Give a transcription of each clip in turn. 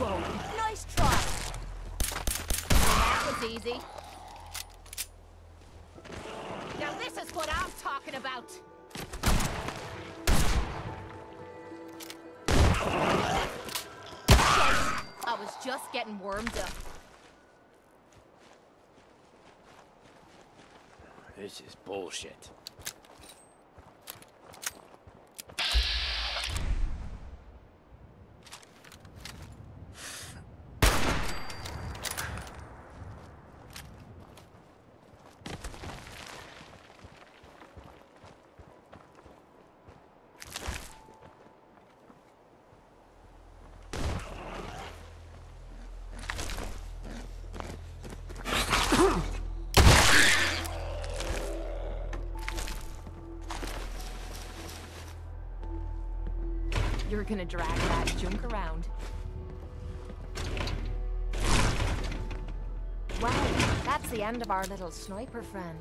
Whoa, nice try. That was easy. Now this is what I'm talking about. I was just getting warmed up. This is bullshit. You're gonna drag that junk around. Wow, that's the end of our little sniper friend.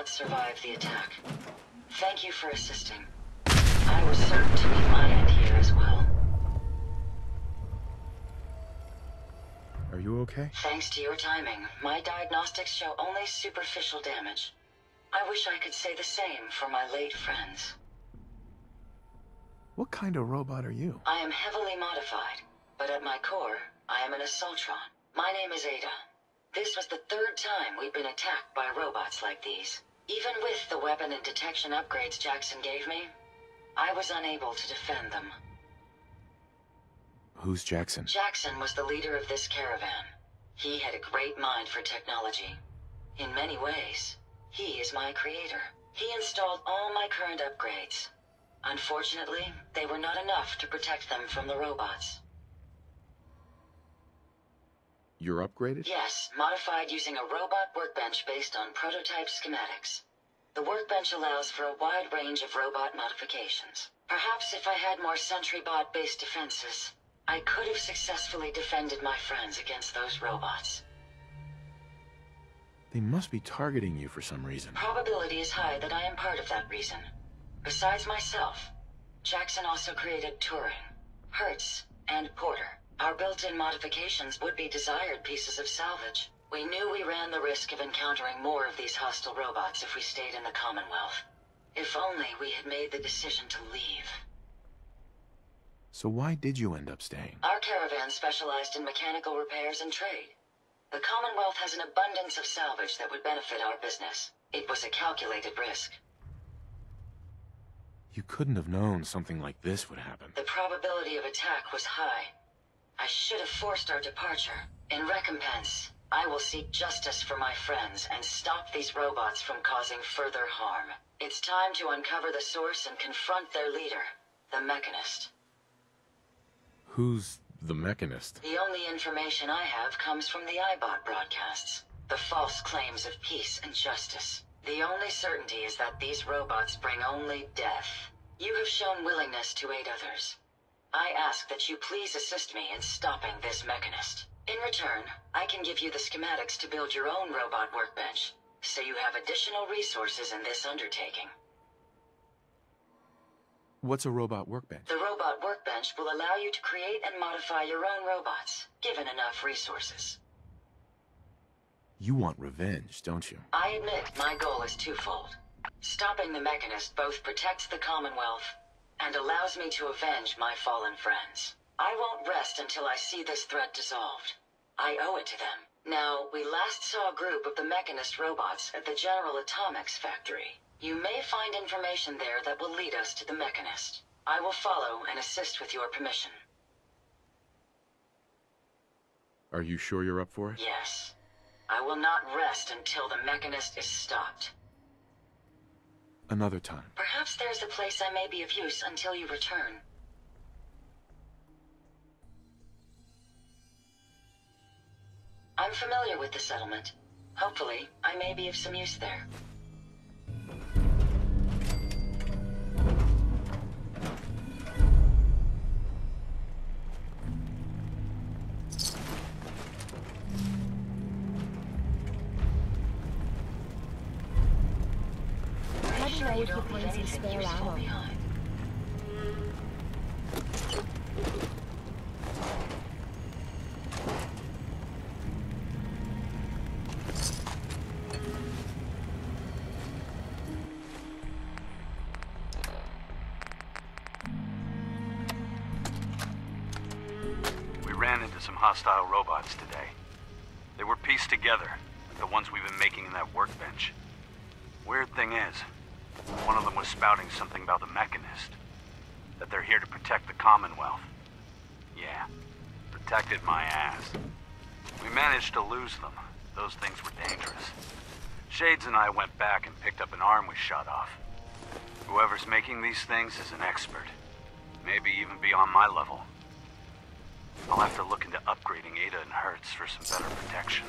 not survive the attack. Thank you for assisting. I was certain to meet my end here as well. Are you okay? Thanks to your timing, my diagnostics show only superficial damage. I wish I could say the same for my late friends. What kind of robot are you? I am heavily modified, but at my core, I am an Assaultron. My name is Ada. This was the third time we've been attacked by robots like these. Even with the weapon and detection upgrades Jackson gave me, I was unable to defend them. Who's Jackson? Jackson was the leader of this caravan. He had a great mind for technology. In many ways, he is my creator. He installed all my current upgrades. Unfortunately, they were not enough to protect them from the robots. You're upgraded? Yes, modified using a robot workbench based on prototype schematics. The workbench allows for a wide range of robot modifications. Perhaps if I had more sentry bot-based defenses, I could have successfully defended my friends against those robots. They must be targeting you for some reason. Probability is high that I am part of that reason. Besides myself, Jackson also created Turing, Hertz, and Porter. Our built-in modifications would be desired pieces of salvage. We knew we ran the risk of encountering more of these hostile robots if we stayed in the Commonwealth. If only we had made the decision to leave. So why did you end up staying? Our caravan specialized in mechanical repairs and trade. The Commonwealth has an abundance of salvage that would benefit our business. It was a calculated risk. You couldn't have known something like this would happen. The probability of attack was high. I should have forced our departure. In recompense, I will seek justice for my friends and stop these robots from causing further harm. It's time to uncover the source and confront their leader, the Mechanist. Who's the Mechanist? The only information I have comes from the iBot broadcasts. The false claims of peace and justice. The only certainty is that these robots bring only death. You have shown willingness to aid others. I ask that you please assist me in stopping this Mechanist. In return, I can give you the schematics to build your own robot workbench, so you have additional resources in this undertaking. What's a robot workbench? The robot workbench will allow you to create and modify your own robots, given enough resources. You want revenge, don't you? I admit my goal is twofold. Stopping the Mechanist both protects the Commonwealth and allows me to avenge my fallen friends. I won't rest until I see this threat dissolved. I owe it to them. Now, we last saw a group of the Mechanist robots at the General Atomics factory. You may find information there that will lead us to the Mechanist. I will follow and assist with your permission. Are you sure you're up for it? Yes. I will not rest until the Mechanist is stopped. Another time. Perhaps there's a place I may be of use until you return. I'm familiar with the settlement. Hopefully, I may be of some use there. Let me know if you find some spare ammo. We ran into some hostile robots today. They were pieced together, like the ones we've been making in that workbench. Weird thing is, one of them was spouting something about the Mechanist. That they're here to protect the Commonwealth. Yeah, protected my ass. We managed to lose them. Those things were dangerous. Shades and I went back and picked up an arm we shot off. Whoever's making these things is an expert. Maybe even beyond my level. I'll have to look into upgrading Ada and Hertz for some better protection.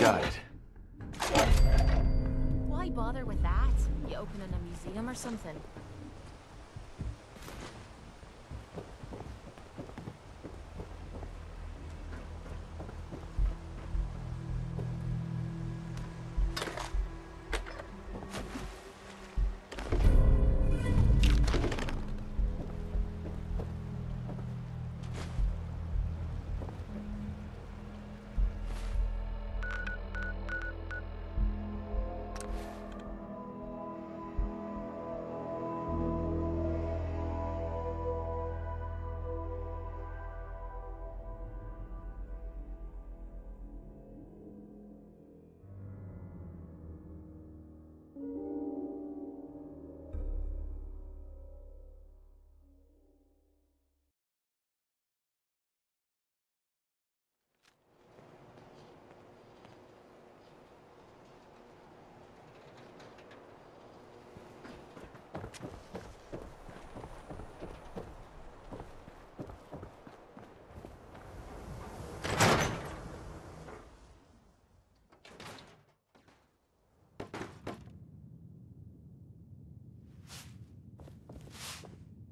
Got it. Why bother with that? You opening a museum or something?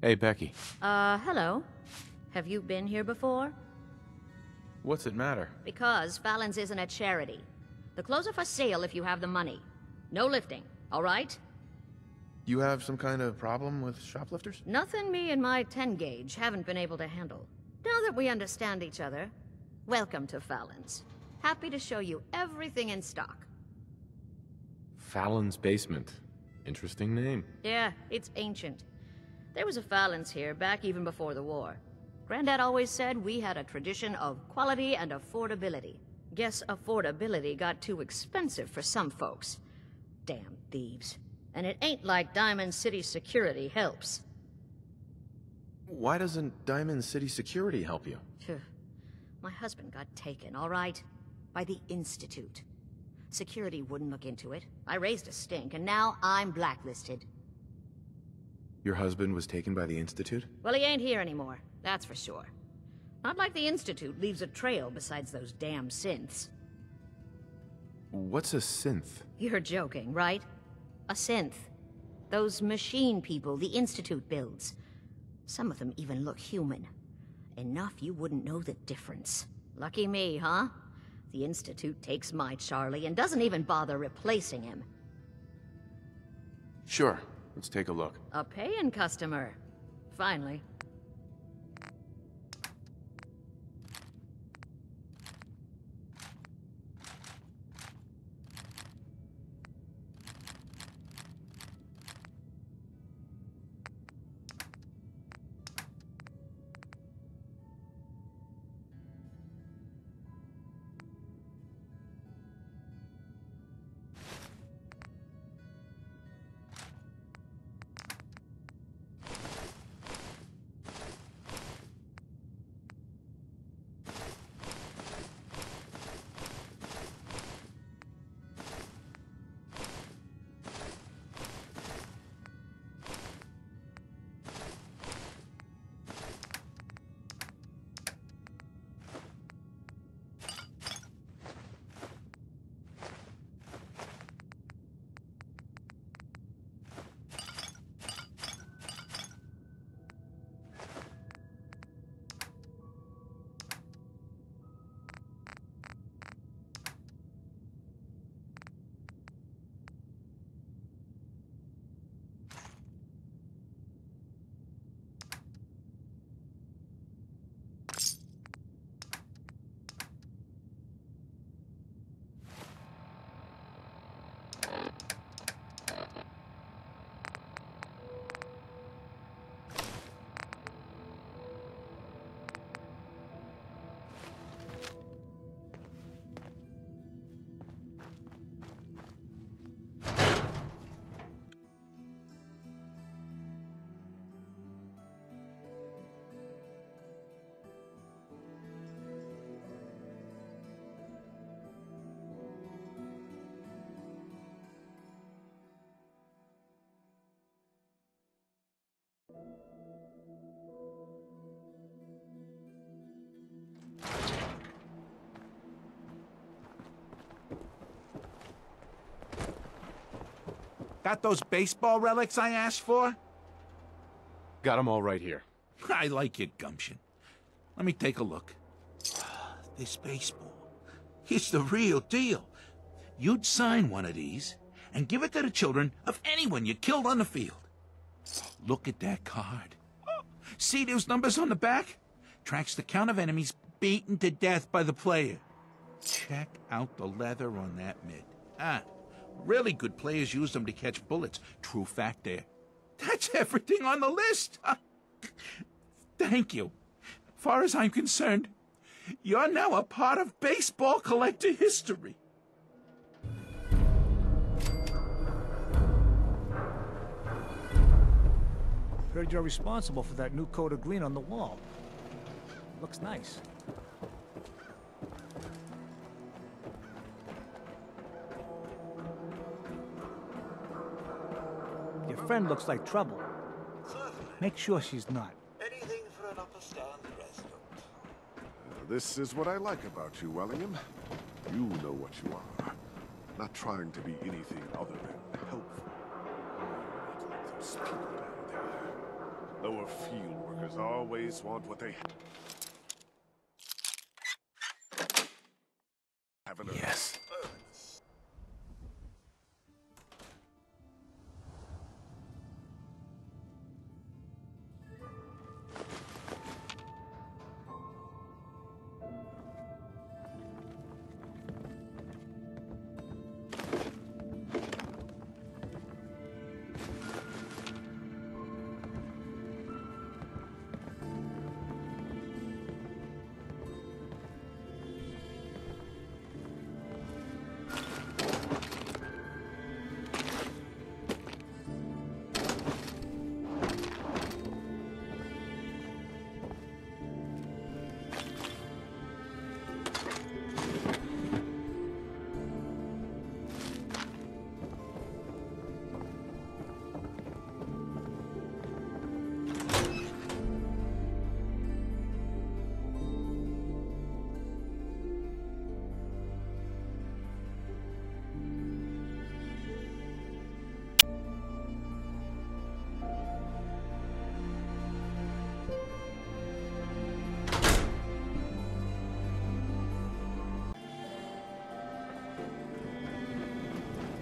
Hey, Becky. Hello. Have you been here before? What's it matter? Because Fallon's isn't a charity. The clothes are for sale if you have the money. No lifting, all right? You have some kind of problem with shoplifters? Nothing me and my 10-gauge haven't been able to handle. Now that we understand each other, welcome to Fallon's. Happy to show you everything in stock. Fallon's Basement. Interesting name. Yeah, it's ancient. There was a Fallon's here back even before the war. Granddad always said we had a tradition of quality and affordability. Guess affordability got too expensive for some folks. Damn thieves. And it ain't like Diamond City security helps. Why doesn't Diamond City Security help you? Phew. My husband got taken, all right? By the Institute. Security wouldn't look into it. I raised a stink, and now I'm blacklisted. Your husband was taken by the Institute? Well, he ain't here anymore, that's for sure. Not like the Institute leaves a trail besides those damn synths. What's a synth? You're joking, right? A synth. Those machine people the Institute builds. Some of them even look human. Enough you wouldn't know the difference. Lucky me, huh? The Institute takes my Charlie and doesn't even bother replacing him. Sure. Let's take a look. A paying customer. Finally. Got those baseball relics I asked for? Got them all right here. I like your gumption. Let me take a look. This baseball, it's the real deal. You'd sign one of these and give it to the children of anyone you killed on the field. Look at that card. See those numbers on the back? Tracks the count of enemies beaten to death by the player. Check out the leather on that mitt. Really good players use them to catch bullets. True fact there. That's everything on the list. Thank you. Far as I'm concerned, you're now a part of baseball collector history. Heard you're responsible for that new coat of green on the wall. Looks nice. Your friend looks like trouble. Certainly. Make sure she's not. Anything for an upper-stand resident. This is what I like about you, Wellingham. You know what you are. Not trying to be anything other than helpful. Not like those people down there. Lower field workers always want what they haven't earned. Yes.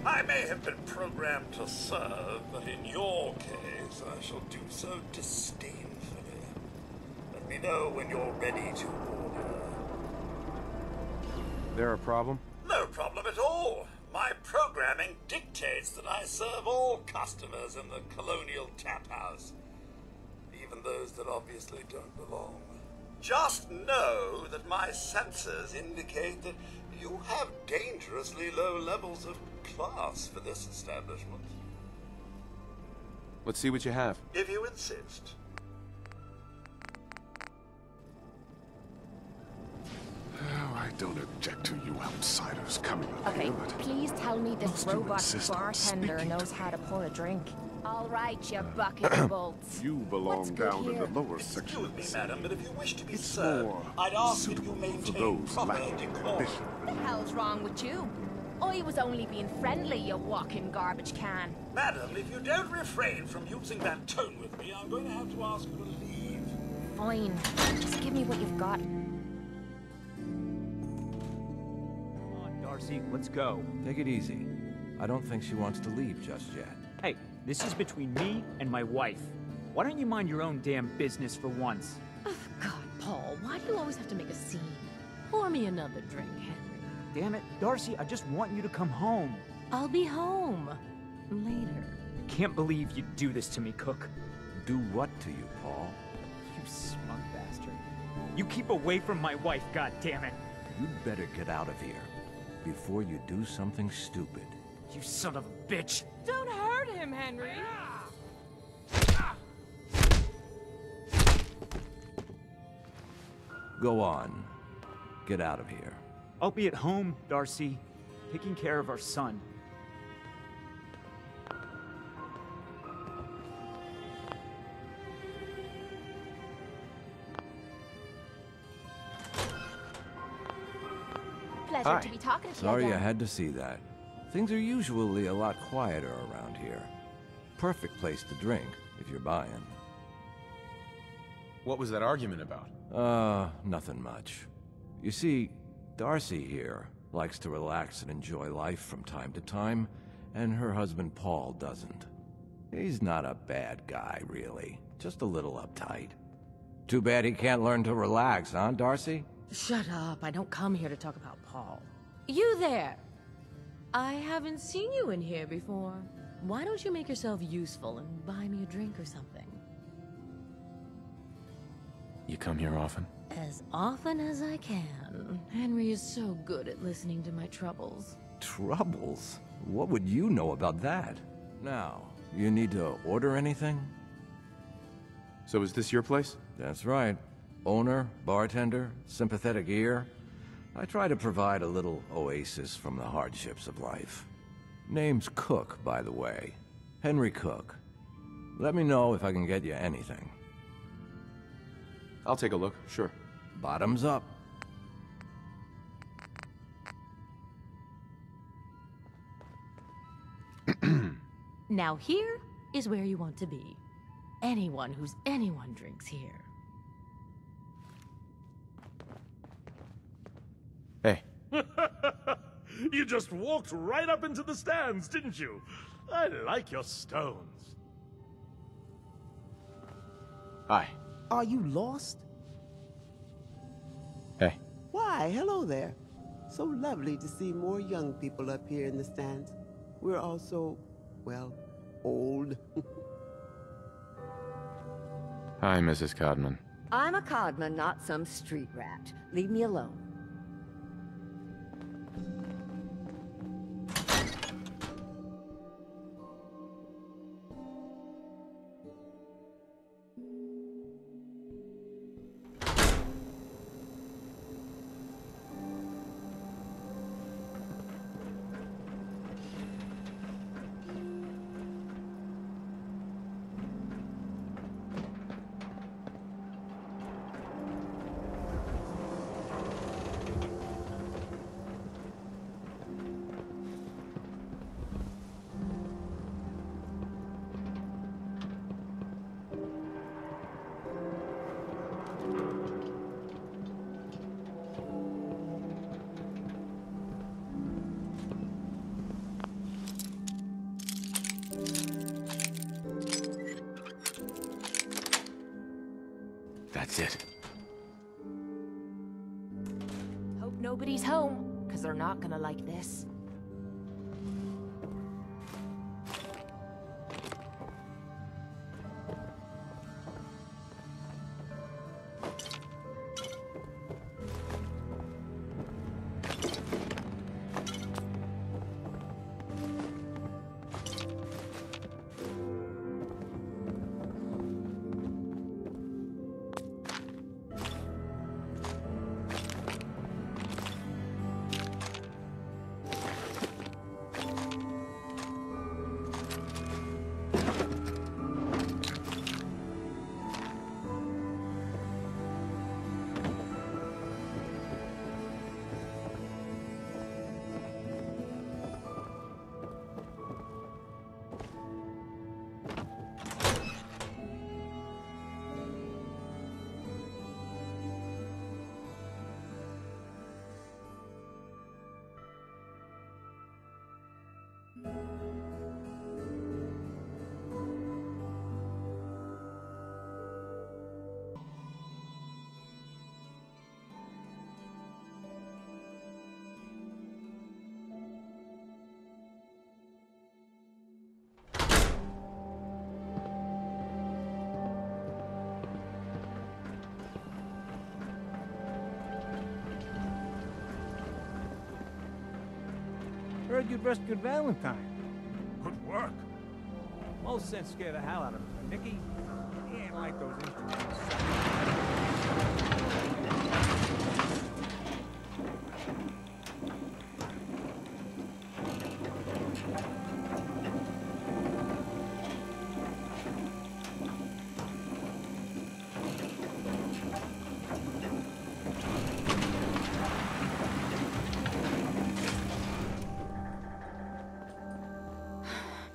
I may have been programmed to serve, but in your case, I shall do so disdainfully. Let me know when you're ready to order. There a problem? No problem at all. My programming dictates that I serve all customers in the Colonial Tap House, even those that obviously don't belong. Just know that my sensors indicate that you have dangerously low levels of class for this establishment. Let's see what you have. If you insist. Oh, I don't object to you outsiders coming up Okay, here, but please tell me this must you robot insist on bartender speaking knows to how me? to pour a drink. All right, you bucket of bolts. You belong What's good down in here? the lower section Excuse of me, the city. madam, but if you wish to be It's served, more I'd ask that you suitable for maintain those proper lacking decorum. ambition. What the hell's wrong with you? I was only being friendly, you walking garbage can. Madam, if you don't refrain from using that tone with me, I'm going to have to ask you to leave. Fine. Just give me what you've got. Come on, Darcy, let's go. Take it easy. I don't think she wants to leave just yet. Hey, this is between me and my wife. Why don't you mind your own damn business for once? Oh, God, Paul, why do you always have to make a scene? Pour me another drink, Henry. Damn it, Darcy, I just want you to come home. I'll be home. Later. Can't believe you'd do this to me, Cook. Do what to you, Paul? You smug bastard. You keep away from my wife, goddammit. You'd better get out of here before you do something stupid. You son of a bitch. Don't hurt him, Henry. Go on. Get out of here. I'll be at home, Darcy, taking care of our son. Pleasure Hi. to be talking to you Sorry again. I had to see that. things are usually a lot quieter around here. Perfect place to drink, if you're buying. What was that argument about? Nothing much. You see, Darcy here likes to relax and enjoy life from time to time, and her husband Paul doesn't. He's not a bad guy, really. Just a little uptight. Too bad he can't learn to relax, huh, Darcy? Shut up. I don't come here to talk about Paul. You there! I haven't seen you in here before. Why don't you make yourself useful and buy me a drink or something? You come here often? As often as I can. Henry is so good at listening to my troubles. Troubles? What would you know about that? Now, you need to order anything? So is this your place? That's right. Owner, bartender, sympathetic ear. I try to provide a little oasis from the hardships of life. Name's Cook, by the way. Henry Cook. Let me know if I can get you anything. I'll take a look, sure. Bottoms up. Now here is where you want to be. Anyone who's anyone drinks here. Hey. You just walked right up into the stands, didn't you? I like your stones. Hi. Are you lost? Hey. Why, hello there. So lovely to see more young people up here in the stands. We're all so, well, old. Hi, Mrs. Codman. I'm a Codman, not some street rat. Leave me alone. That's it. Hope nobody's home, because they're not gonna like this. Heard you rescued Valentine. Good work. Most sense scared the hell out of him. Nicky, he ain't like those instruments.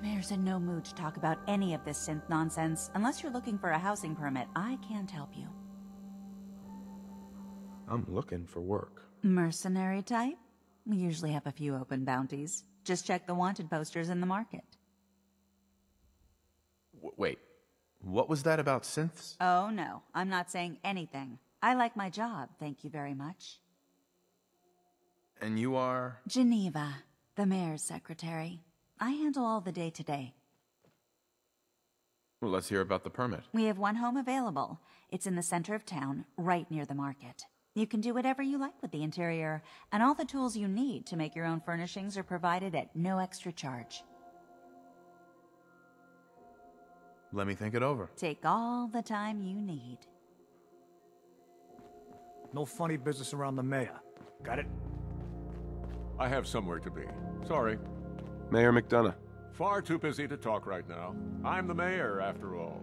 Mayor's in no mood to talk about any of this synth nonsense. Unless you're looking for a housing permit, I can't help you. I'm looking for work. Mercenary type? We usually have a few open bounties. Just check the wanted posters in the market. Wait, what was that about synths? Oh no, I'm not saying anything. I like my job, thank you very much. And you are? Geneva, the mayor's secretary. I handle all the day-to-day. Well, let's hear about the permit. We have one home available. It's in the center of town, right near the market. You can do whatever you like with the interior, and all the tools you need to make your own furnishings are provided at no extra charge. Let me think it over. Take all the time you need. No funny business around the mayor. Got it? I have somewhere to be. Sorry. Mayor McDonough. Far too busy to talk right now. I'm the mayor, after all.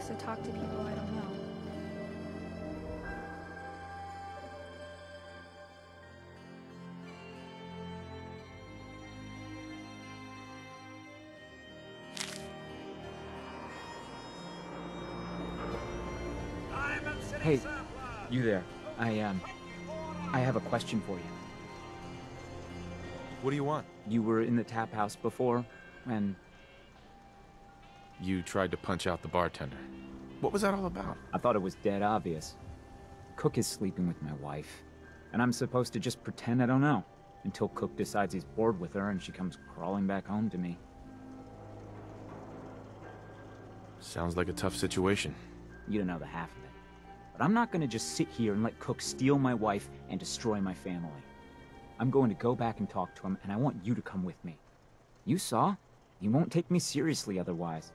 To talk to people I don't know. Hey, you there. I have a question for you. What do you want? You were in the tap house before, and... You tried to punch out the bartender. What was that all about? I thought it was dead obvious. Cook is sleeping with my wife, and I'm supposed to just pretend I don't know, until Cook decides he's bored with her and she comes crawling back home to me. Sounds like a tough situation. You don't know the half of it. But I'm not gonna just sit here and let Cook steal my wife and destroy my family. I'm going to go back and talk to him, and I want you to come with me. You saw? He won't take me seriously otherwise.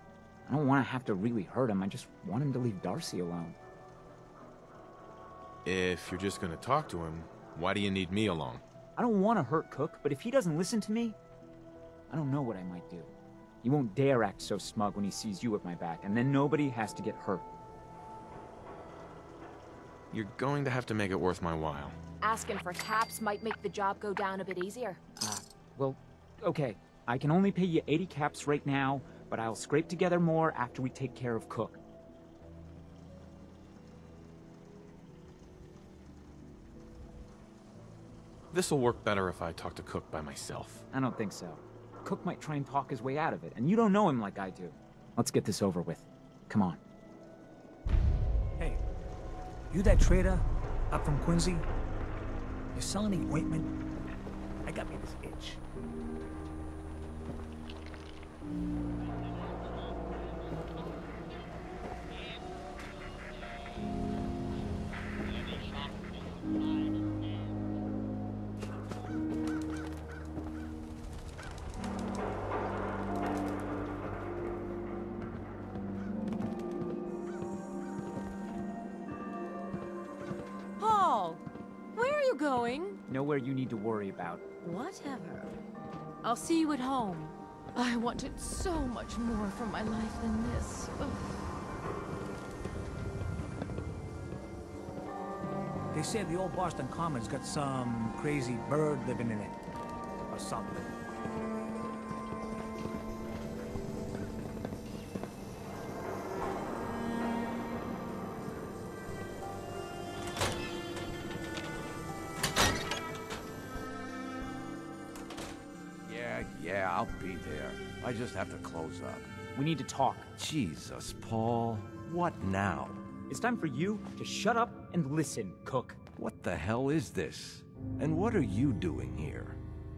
I don't want to have to really hurt him. I just want him to leave Darcy alone. If you're just gonna talk to him, why do you need me along? I don't want to hurt Cook, but if he doesn't listen to me, I don't know what I might do. He won't dare act so smug when he sees you at my back, and then nobody has to get hurt. You're going to have to make it worth my while. Asking for caps might make the job go down a bit easier. Well, okay. I can only pay you 80 caps right now, but I'll scrape together more after we take care of Cook. This'll work better if I talk to Cook by myself. I don't think so. Cook might try and talk his way out of it, and you don't know him like I do. Let's get this over with. Come on. Hey, you that trader up from Quincy? You sell any ointment? I got me this itch. Paul, where are you going? Nowhere you need to worry about. Whatever. I'll see you at home. I wanted so much more from my life than this. Ugh. They say the old Boston Common's got some crazy bird living in it. Or something. Yeah, I'll be there. I just have to close up. We need to talk. Jesus, Paul. What now? It's time for you to shut up and listen, Cook. What the hell is this? And what are you doing here?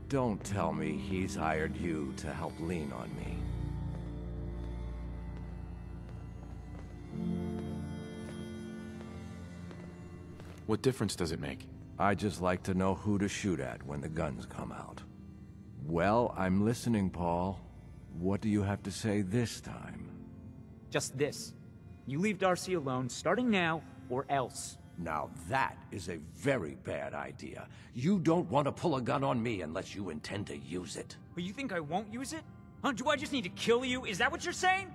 Don't tell me he's hired you to help lean on me. What difference does it make? I just like to know who to shoot at when the guns come out. Well, I'm listening, Paul. What do you have to say this time? Just this. You leave Darcy alone, starting now, or else. Now that is a very bad idea. You don't want to pull a gun on me unless you intend to use it. But you think I won't use it? Huh, do I just need to kill you? Is that what you're saying?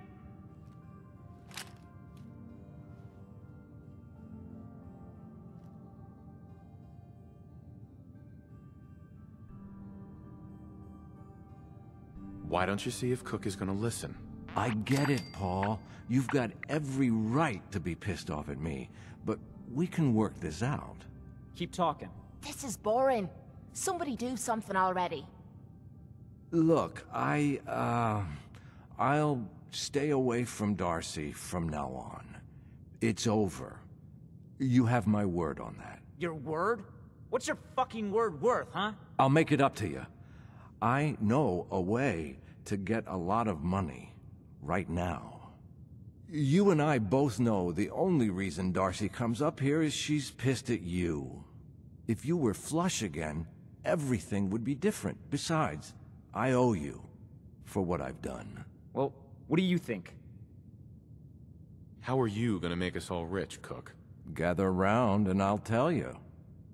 Why don't you see if Cook is gonna listen? I get it, Paul. You've got every right to be pissed off at me, but we can work this out. Keep talking. This is boring. Somebody do something already. Look, I'll stay away from Darcy from now on. It's over. You have my word on that. Your word? What's your fucking word worth, huh? I'll make it up to you. I know a way to get a lot of money right now. You and I both know the only reason Darcy comes up here is she's pissed at you. If you were flush again, everything would be different. Besides, I owe you for what I've done. Well, what do you think? How are you gonna make us all rich, Cook? Gather round and I'll tell you.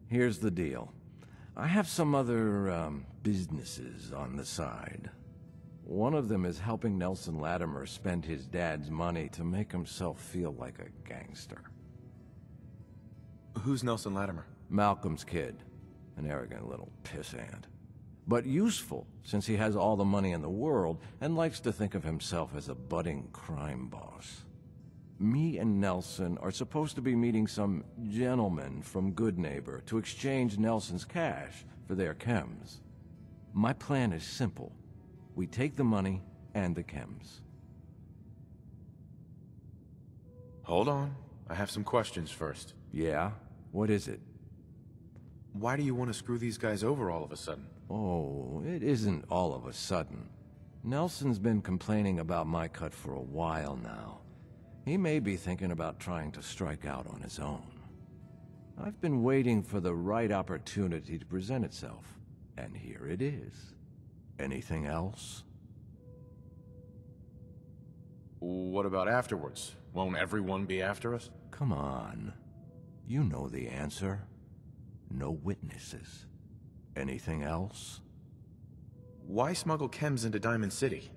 Here's the deal. I have some other, businesses on the side. One of them is helping Nelson Latimer spend his dad's money to make himself feel like a gangster. Who's Nelson Latimer? Malcolm's kid. An arrogant little pissant. But useful, since he has all the money in the world and likes to think of himself as a budding crime boss. Me and Nelson are supposed to be meeting some gentleman from Goodneighbor to exchange Nelson's cash for their chems. My plan is simple. We take the money and the chems. Hold on. I have some questions first. Yeah? What is it? Why do you want to screw these guys over all of a sudden? Oh, it isn't all of a sudden. Nelson's been complaining about my cut for a while now. He may be thinking about trying to strike out on his own. I've been waiting for the right opportunity to present itself, and here it is. Anything else? What about afterwards? Won't everyone be after us? Come on. You know the answer. No witnesses. Anything else? Why smuggle chems into Diamond City?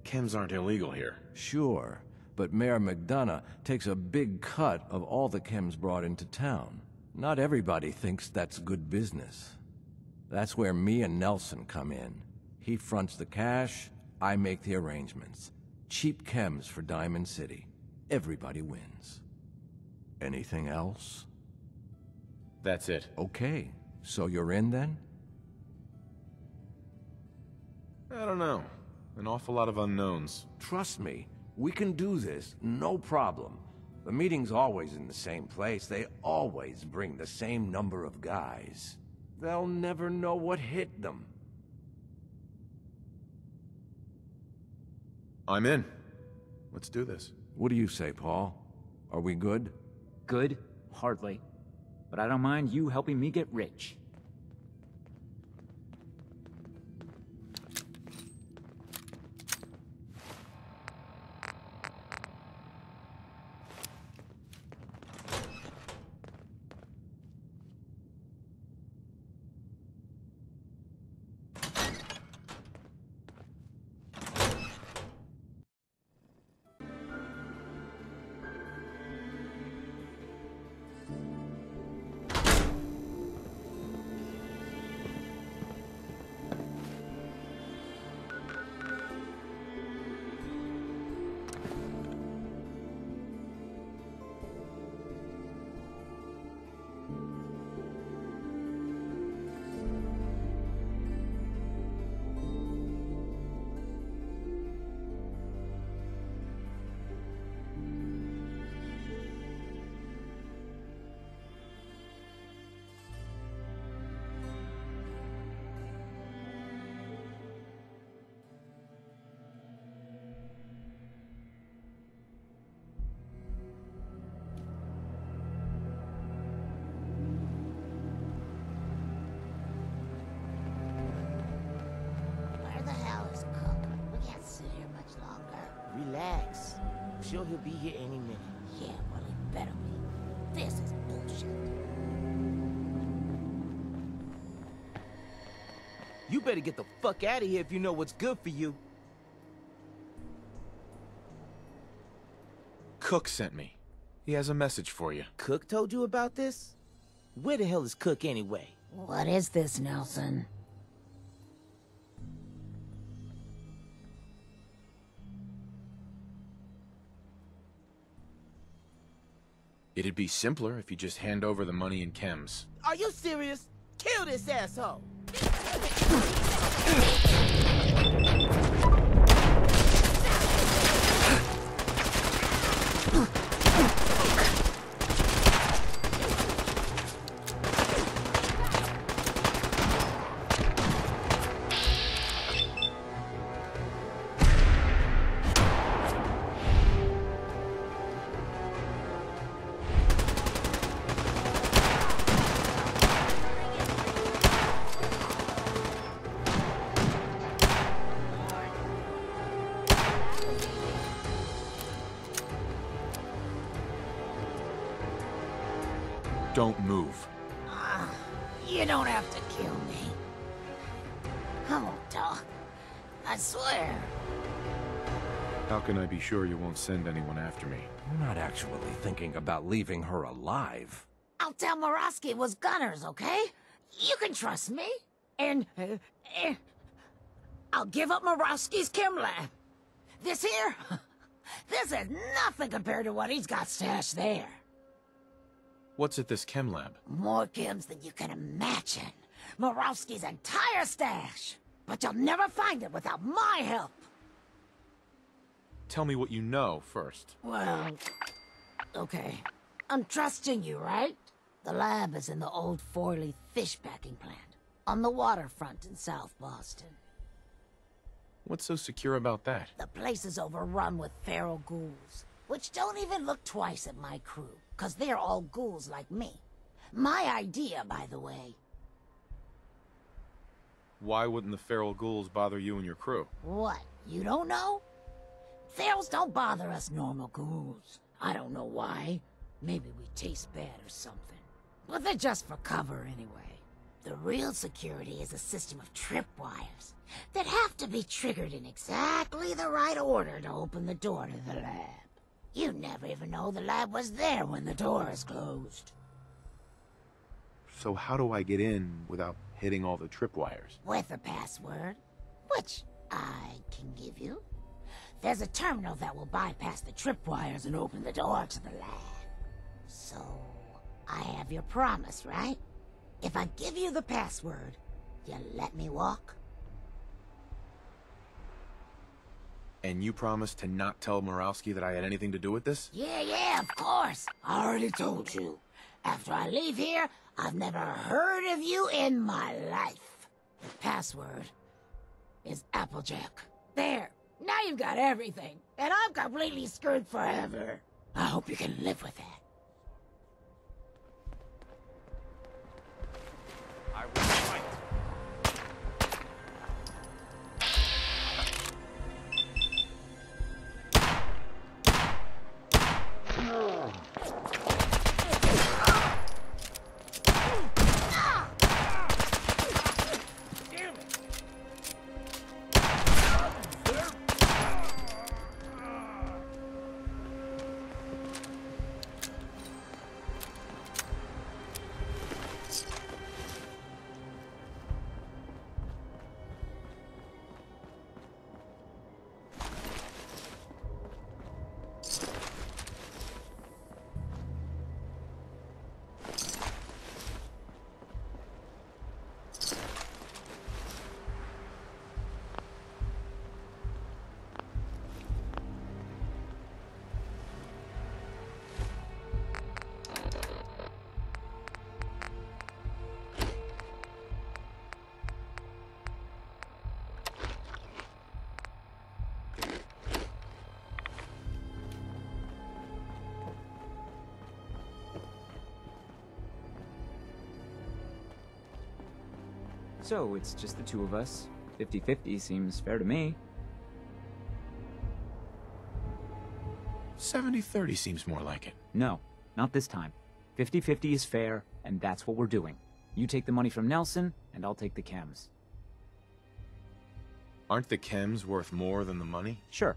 Chems aren't illegal here. Sure, but Mayor McDonough takes a big cut of all the chems brought into town. Not everybody thinks that's good business. That's where me and Nelson come in. He fronts the cash, I make the arrangements. Cheap chems for Diamond City. Everybody wins. Anything else? That's it. Okay, so you're in then? I don't know. An awful lot of unknowns. Trust me, we can do this, no problem. The meeting's always in the same place. They always bring the same number of guys. They'll never know what hit them. I'm in. Let's do this. What do you say, Paul? Are we good? Good? Hardly. But I don't mind you helping me get rich. sure he'll be here any minute. Yeah, well, he better be. This is bullshit. You better get the fuck out of here if you know what's good for you. Cook sent me. He has a message for you. Cook told you about this? Where the hell is Cook anyway? What is this, Nelson? It'd be simpler if you just hand over the money and chems. Are you serious? Kill this asshole! Don't move. You don't have to kill me. I won't talk. I swear. How can I be sure you won't send anyone after me? You're not actually thinking about leaving her alive. I'll tell Morosky it was gunners, okay? You can trust me. And, I'll give up Morosky's chem lab. This here? This is nothing compared to what he's got stashed there. What's at this chem lab? More chems than you can imagine. Morosky's entire stash. But you'll never find it without my help. Tell me what you know first. Well, okay. I'm trusting you, right? The lab is in the old Forley fish packing plant, on the waterfront in South Boston. What's so secure about that? The place is overrun with feral ghouls, which don't even look twice at my crew, 'cause they're all ghouls like me. My idea, by the way. Why wouldn't the feral ghouls bother you and your crew? What, you don't know? Ferals don't bother us normal ghouls. I don't know why. Maybe we taste bad or something. But they're just for cover anyway. The real security is a system of tripwires that have to be triggered in exactly the right order to open the door to the lab. You never even know the lab was there when the door is closed. So how do I get in without hitting all the tripwires? With a password, which I can give you. There's a terminal that will bypass the tripwires and open the door to the lab. So, I have your promise, right? If I give you the password, you let me walk? And you promised to not tell Morowski that I had anything to do with this? Yeah, of course. I already told you. After I leave here, I've never heard of you in my life. The password is Applejack. There. Now you've got everything, and I'm completely screwed forever. I hope you can live with that. I will fight. So, it's just the two of us. 50-50 seems fair to me. 70-30 seems more like it. No, not this time. 50-50 is fair, and that's what we're doing. You take the money from Nelson, and I'll take the chems. Aren't the chems worth more than the money? Sure,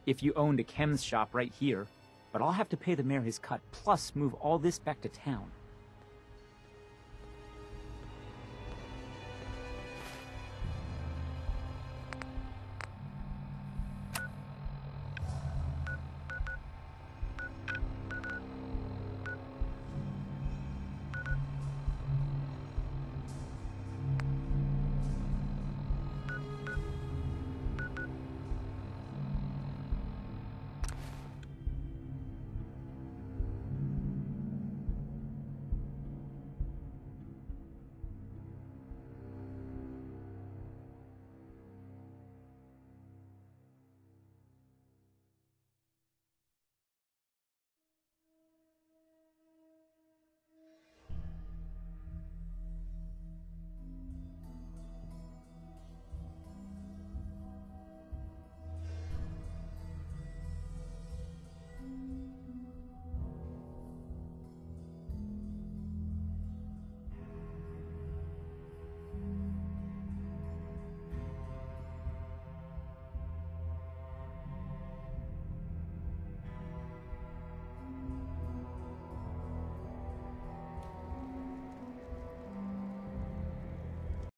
if you owned a chems shop right here, but I'll have to pay the mayor his cut, plus move all this back to town.